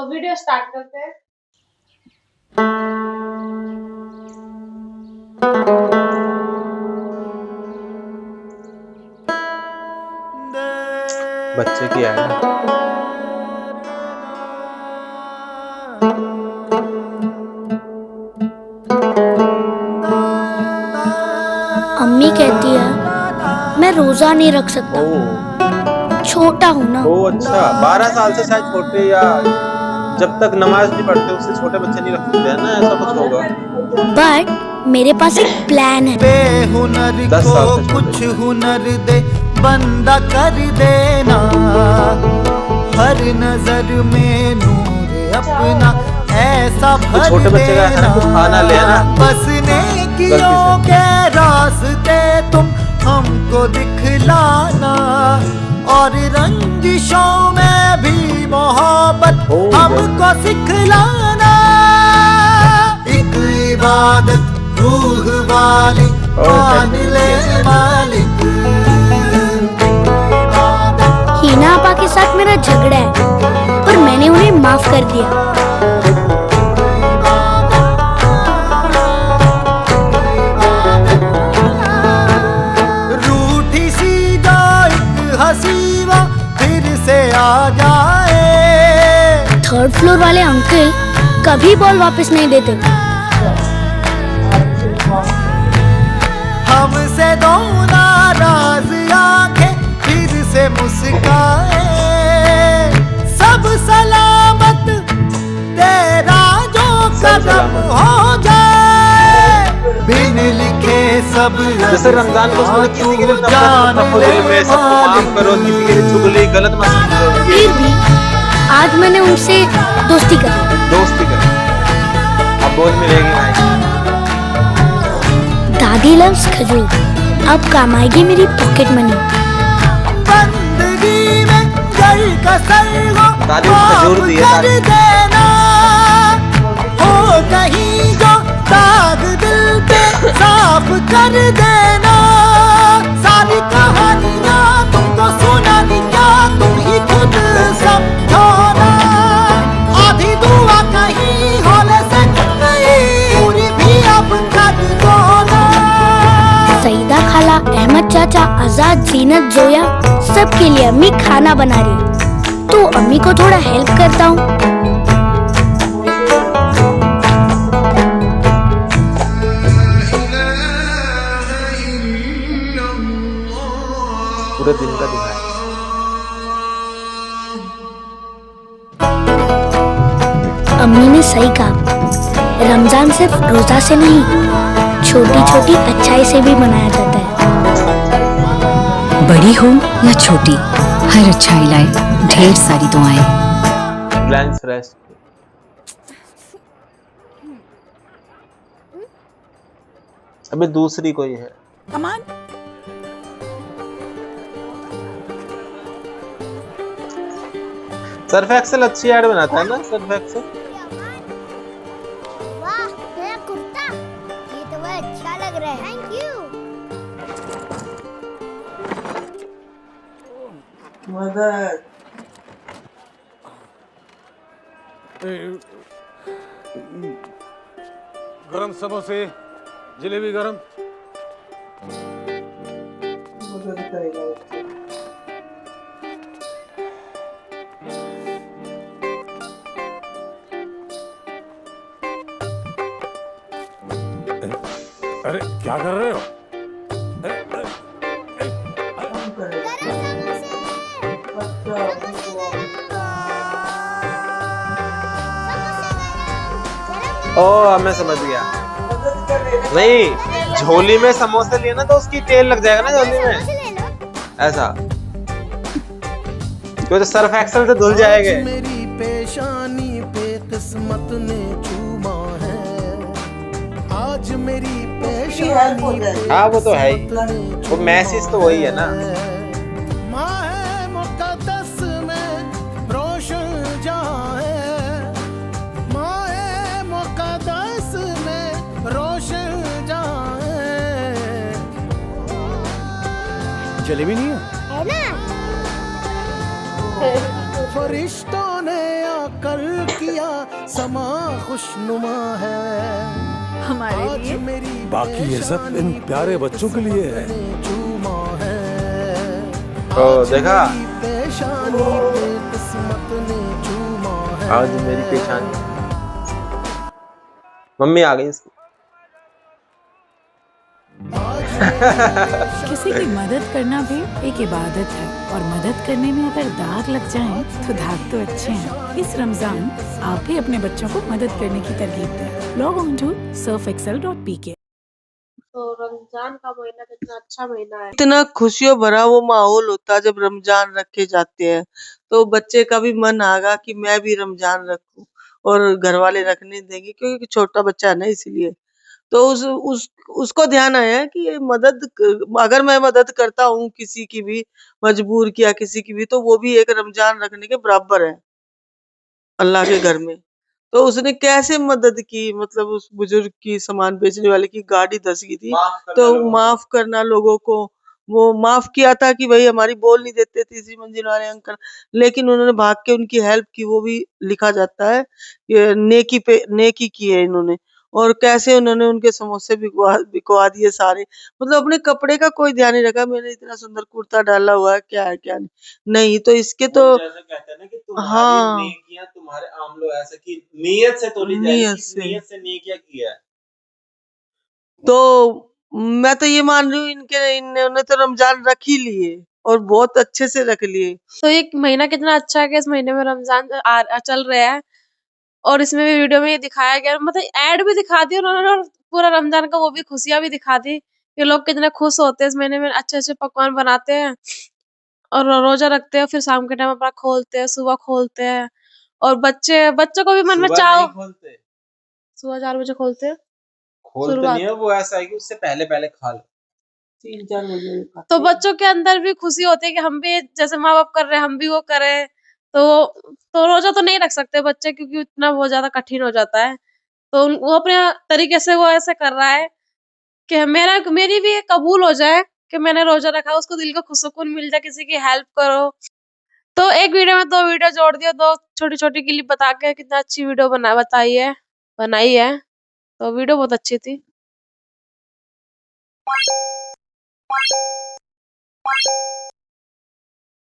तो video start करते हैं। बच्चे की है ना। अम्मी कहती है मैं रोजा नहीं रख सकता, छोटा हूँ ना। ओ अच्छा, 12 साल से शायद छोटे, या जब तक नमाज नहीं पढ़ते उससे छोटे बच्चे नहीं रख सकते, है ना, ऐसा कुछ होगा। बट मेरे पास एक प्लान है। बेहुनर 10 को साल से कुछ छोटे। हुनर दे बंदा कर देना, हर नजर में नूर अपना ऐसा भर छोटे बच्चे का है ना, कुछ खाना ले ना, बस नेकियों के रास्ते तुम हमको दिखलाना, और रंजिशों में भी मोहब्बत हमको सिखलाना। एक इबादत रूह वाली मान ले मालिक। हीना आपा के साथ मेरा झगड़ा है, पर मैंने उन्हें माफ कर दिया। रूठी सी जो एक हसीवा फिर से आ जाए। थर्ड फ्लोर वाले अंकल कभी बॉल वापस नहीं देते। हमसे दो नाराज आंखें फिर से मुस्काए। सब सलामत तेरा जो कदम हो जाए, बिन लिखे सब जैसे रमजान को उसने किसी के लिए जान ले में सबको माफ करो, किसी के लिए चुगली गलत मत समझो। फिर भी आज मैंने उनसे दोस्ती कर। दोस्ती कर, अब बोल मिलेगी भाई। दादी लव्स खजूर, अब काम आएगी मेरी पॉकेट मनी। बंदगी में जल का सरगो दादी को खजूर दी है, कर दादी। देना, हो कहीं जो दाग दिल पे साफ कर देना। सारी कहानियां तुमको सुनानी क्या, तुम ही खुद समझो ना। आधी दुआ कहीं होले से गई, पूरी भी अब कर दो ना। सईदा खाला, अहमद चाचा, आजाद, जीनत, जोया, सबके लिए अम्मी खाना बना रही, तो अम्मी को थोड़ा हेल्प करता हूँ। पूरे दिन का दिखाया। अम्मी ने सही कहा, रमजान सिर्फ रोजा से नहीं, छोटी छोटी अच्छाई से भी मनाया जाता है। बड़ी हो या छोटी, हर अच्छाई लाए ढेर सारी दुआएं। ग्लैंस फ्रेश। अबे दूसरी कोई है। सर्फ एक्सेल अच्छी ऐड बनाता है ना, सर्फ एक्सेल। वाह मेरा कुर्ता, ये तो बहुत अच्छा लग रहा है। Thank you. मदद। गरम समोसे, जलेबी गरम। मदद करेगा। अरे क्या कर रहे हो? ओ मैं समझ गया। नहीं, झोली में समोसे लिए ना तो उसकी तेल लग जाएगा ना झोली में, ऐसा। तो सर्फ एक्सेल से धुल जाएंगे। मेरी पेशानी पे किस्मत ने चूमा है, आज मेरी पेशानी पे हाँ वो तो है ही, वो मैसेज तो वही है ना। माहे मुकद्दस में रोशन जहां है, माहे मुकद्दस में रोशन जहां है। जलेबी नहीं है? है ना? फरिश्तों ने आकर किया समा खुशनुमा है हमारे आज लिए मेरी बाकी ये सब इन प्यारे बच्चों के लिए है। चूमा है ओ देखा, पेशानी पे किस्मत ने चूमा है आज मेरी पेशानी। मम्मी आ गई इसकी। किसी की मदद करना भी एक इबादत है और मदद करने में अगर दाग लग जाए तो दाग तो अच्छे हैं। इस रमजान आप भी अपने बच्चों को मदद करने की तरगीब दें। Log on to surfexcel.pk। तो रमजान का महीना कितना अच्छा महीना है। इतना खुशियों भरा वो माहौल होता है जब रमजान रखे जाते हैं, तो बच्चे का भी मन आगा कि मैं भी रमजान रखूं, और घर वाले रखने देंगे क्योंकि छोटा बच्चा है ना, इसलिए। तो उस उसको ध्यान आया कि ये अगर मैं मदद करता हूँ किसी की भी, मजबूर किया किसी की भी, तो वो भी एक रमजान रखने के बराबर है अल्लाह के घर में। तो उसने कैसे मदद की, मतलब उस बुजुर्ग की, सामान बेचने वाले की गाड़ी धस गई थी, तो माफ करना लोगों को। वो माफ किया था कि भाई हमारी बोल नहीं देते तीसरी मंजिल वाले अंकल, लेकिन उन्होंने भाग के उनकी हेल्प की, वो भी लिखा जाता है। ये नेकी पे नेकी की है इन्होंने। और कैसे उन्होंने उनके समोसे बिकवा बिकवा दिए सारे, मतलब अपने कपड़े का कोई ध्यान नहीं रखा, मैंने इतना सुंदर कुर्ता डाला हुआ है, क्या है क्या नहीं। नहीं तो इसके तो जैसे कहते हैं ना कि तुम्हारी हाँ, नेकियां तुम्हारे आमलो ऐसे की नीयत से तोली जाएगी, नियत किस से। नीयत से नेकियां किया है। तो मैं तो ये मान रही हूँ इन्होंने तो रमजान रख ही लिए, और बहुत अच्छे से रख लिए। तो ये महीना कितना अच्छा है कि इस महीने में रमजान चल रहा है और इसमें भी वीडियो में ये दिखाया गया, मतलब ऐड भी दिखा दी उन्होंने और पूरा रमजान का वो भी खुशियां भी दिखा दी कि लोग कितने खुश होते हैं इस महीने में, अच्छे अच्छे पकवान बनाते हैं और रोजा रखते हैं, फिर शाम के टाइम अपना खोलते हैं, सुबह खोलते हैं। और बच्चों को भी मन में सुबह चाहो, नहीं खोलते, सुबह 4 बजे खोलते हैं खोलते नहीं शुरुआत। है, वो ऐसा है कि उससे पहले पहले खा लो। 3-4 बजे खाते तो हैं। बच्चों के अंदर भी खुशी होती है कि हम भी जैसे माँ बाप कर रहे हैं हम भी वो करें। तो रोजा तो नहीं रख सकते बच्चे क्योंकि उतना बहुत ज्यादा कठिन हो जाता है। तो वो अपने तरीके से वो ऐसे कर रहा है कि मेरी भी ये कबूल हो जाए कि मैंने रोजा रखा, उसको दिल को सुकून मिल जाए, किसी की हेल्प करो। तो एक वीडियो में 2 वीडियो जोड़ दिया, 2 छोटी-छोटी क्लिप बता के कितना अच्छी वीडियो बनाई है। तो वीडियो बहुत अच्छी थी।